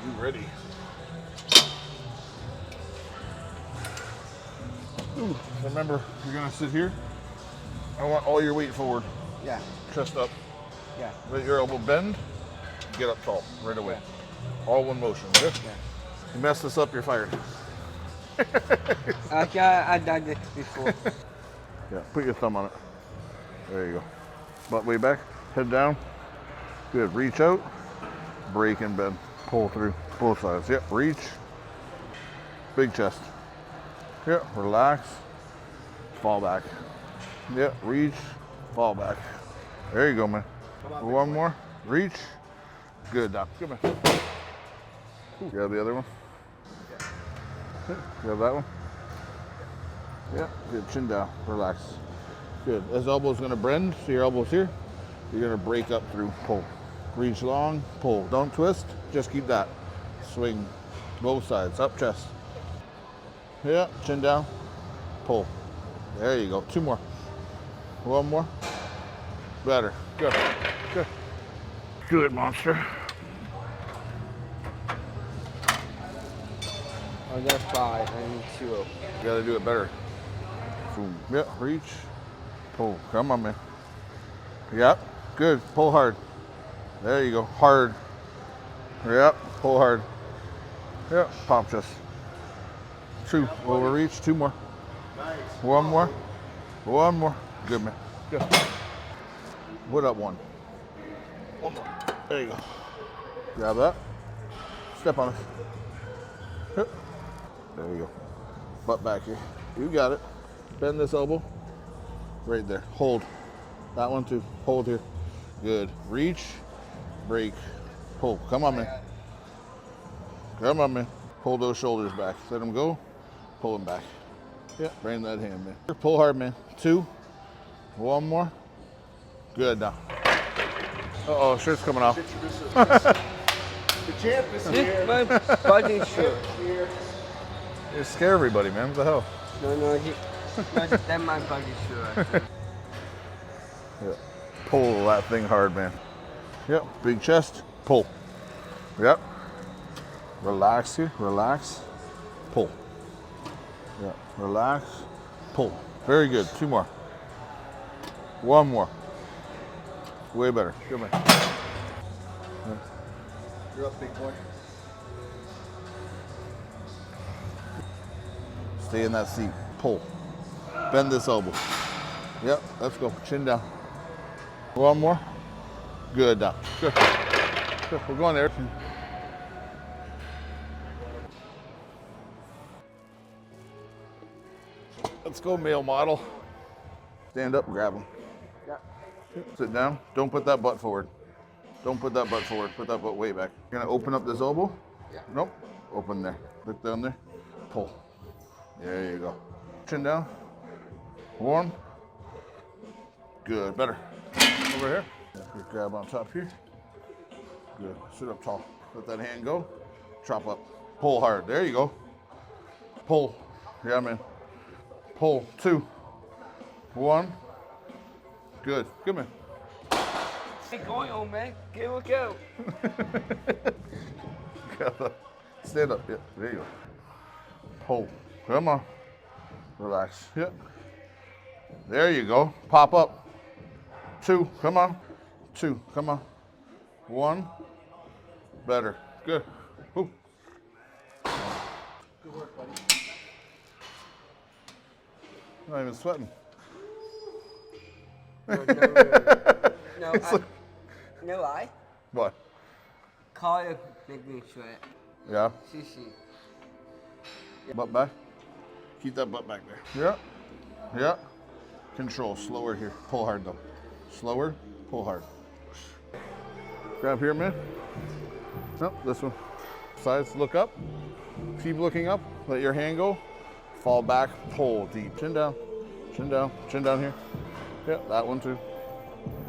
You ready? Ooh, remember, you're gonna sit here. I want all your weight forward. Yeah. Chest up. Yeah. Let your elbow bend. Get up tall right away. Yeah. All one motion. Good. Yeah. You mess this up, you're fired. I've done this before. Yeah, put your thumb on it. There you go. Butt way back, head down. Good, reach out, break and bend. Pull through both sides. Yep, reach. Big chest. Yep, relax. Fall back. Yep, reach, fall back. There you go, man. One more, reach. Good, Doc. Good, man. You have the other one? You have that one? Yeah, good. Chin down, relax. Good. As elbow's gonna bend, so your elbow's here. You're gonna break up through, pull. Reach long, pull. Don't twist, just keep that. Swing both sides, up chest. Yeah, chin down, pull. There you go. Two more. One more. Better. Good. Good. Do it, monster. I got 5, I need 2. You gotta do it better. Boom. Yep, reach, pull. Come on, man. Yep, good. Pull hard. There you go. Hard. Yep, pull hard. Yep, pop chest. 2. Overreach. 2 more. Nice. 1 more. 1 more. Good, man. Good. Put up 1. 1 more. There you go. Grab that. Step on it. Yep. There you go. Butt back here. You got it. Bend this elbow. Right there. Hold. That one too. Hold here. Good. Reach. Break. Pull. Come on, man. Come on, man. Pull those shoulders back. Let them go. Pull them back. Yeah. Bring that hand, man. Pull hard, man. 2. 1 more. Good now. Uh-oh, shirt's coming off. The champ is here. My buddy shirt. You scare everybody, man. What the hell? No, that's my buddy shirt. Yeah. Pull that thing hard, man. Yep. Big chest. Pull. Yep. Relax here. Relax. Pull. Yeah. Relax. Pull. Very good. 2 more. 1 more. Way better. Good man. Yeah. You're up, big boy. Stay in that seat. Pull. Bend this elbow. Yep. Let's go. Chin down. 1 more. Good down. Good. Good. We're going there. Let's go, male model. Stand up, grab him. Yeah. Sit down. Don't put that butt forward. Don't put that butt forward. Put that butt way back. You're gonna open up this elbow? Yeah. Nope. Open there. Look down there. Pull. There you go. Chin down. 1. Good. Better. Over here. Good. Grab on top here. Good. Sit up tall. Let that hand go. Chop up. Pull hard. There you go. Pull. Yeah, man. Pull. 2. 1. Good. Good, man. Hey, going on, man. Go, go. Stand up. Yeah, there you go. Pull. Come on. Relax. Yep. There you go. Pop up. 2. Come on. 2. Come on. 1. Better. Good. Woo. Good work, buddy. Not even sweating. No, I. What? Kyle make me sweat. Yeah. Sissy. Butt back. Keep that butt back there. Yeah. Yeah. Control. Slower here. Pull hard though. Slower. Pull hard. Grab here, man. Nope, this one. Sides. Look up. Keep looking up. Let your hand go. Fall back. Pull deep. Chin down. Chin down. Chin down here. Yeah, that one too.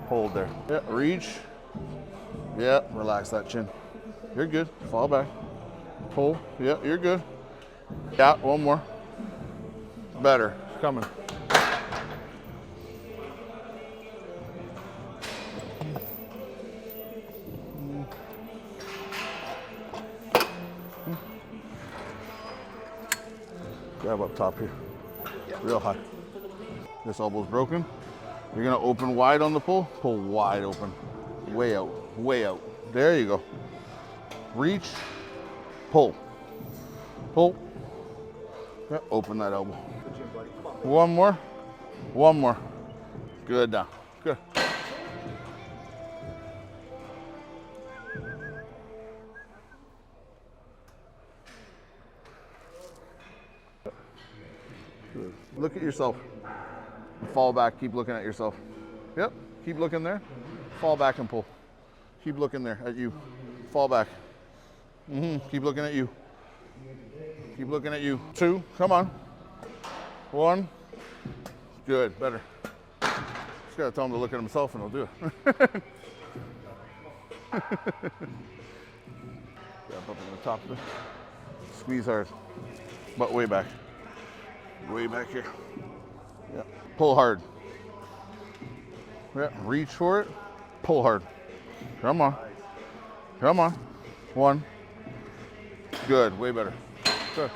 Hold there. Yeah, reach. Yeah, relax that chin. You're good. Fall back. Pull. Yeah, you're good. Yeah, 1 more. Better. Coming. Grab up top here. Real high. This elbow's broken. You're gonna open wide on the pull. Pull wide open. Way out. Way out. There you go. Reach. Pull. Pull. Yeah, open that elbow. One more. One more. Good now. Good. Good. Look at yourself. Fall back. Keep looking at yourself. Yep. Keep looking there. Fall back and pull. Keep looking there at you. Fall back. Keep looking at you. Keep looking at you. 2. Come on. 1. Good. Better. Just gotta tell him to look at himself and he'll do it. Grab up on the top of it. Squeeze hard. Butt way back. Way back here. Yeah. Pull hard. Yeah. Reach for it. Pull hard. Come on. Come on. 1. Good. Way better. Good.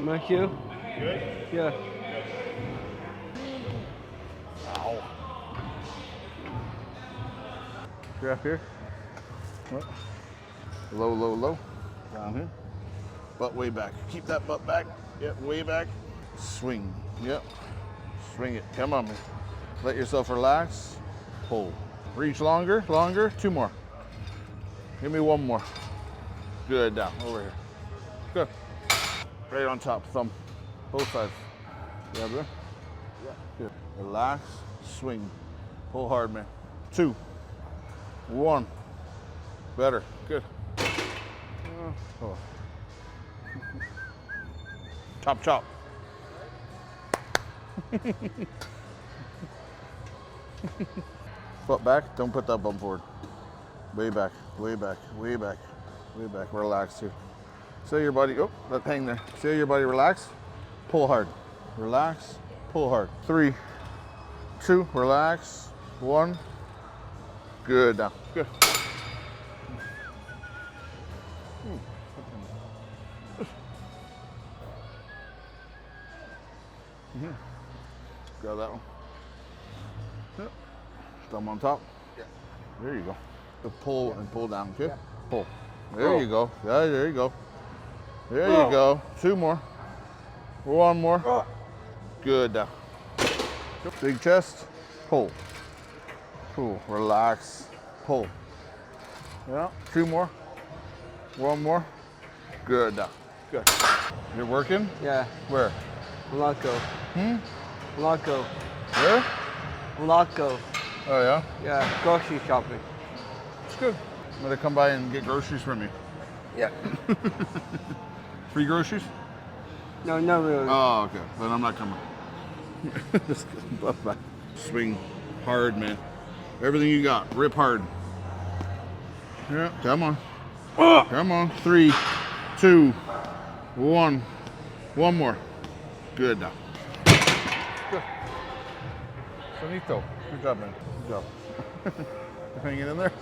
Thank you. Good? Yeah. Ow. Grab here. Low, low, low. Down here. Butt way back. Keep that butt back. Yep, way back. Swing. Yep. Swing it. Come on, man. Let yourself relax. Pull. Reach longer, longer. 2 more. Give me 1 more. Good. Down. Over here. Good. Right on top. Thumb. Both sides. Yeah, bro. Yeah. Good. Relax. Swing. Pull hard, man. 2. 1. Better. Good. Oh. Chop, chop. Foot back. Don't put that bum forward. Way back. Way back. Way back. Way back. Relax here. Say your body. Oh, that hang there. Say your body. Relax. Pull hard. Relax. Pull hard. 3, 2. Relax. 1. Good. Now. Good. Grab that one. Yep. Thumb on top. Yeah. There you go. The pull and pull down. Okay. Yeah. Pull. There you go. Yeah, there you go. There you go. 2 more. 1 more. Good. Down. Big chest. Pull. Pull. Relax. Pull. Yeah. 2 more. 1 more. Good. Down. Good. You're working? Yeah. Where? Blanco. Blanco. Where? Blanco. Oh yeah? Yeah. Grocery shopping. It's good. I'm gonna come by and get groceries from you. Yeah. Free groceries? No, not really. Oh, okay. Then I'm not coming. Just butt back. Swing hard, man. Everything you got. Rip hard. Yeah, come on. Come on. 3, 2, 1. 1 more. Good now. Good. Finito. Good job, man. Good job. Hanging in there.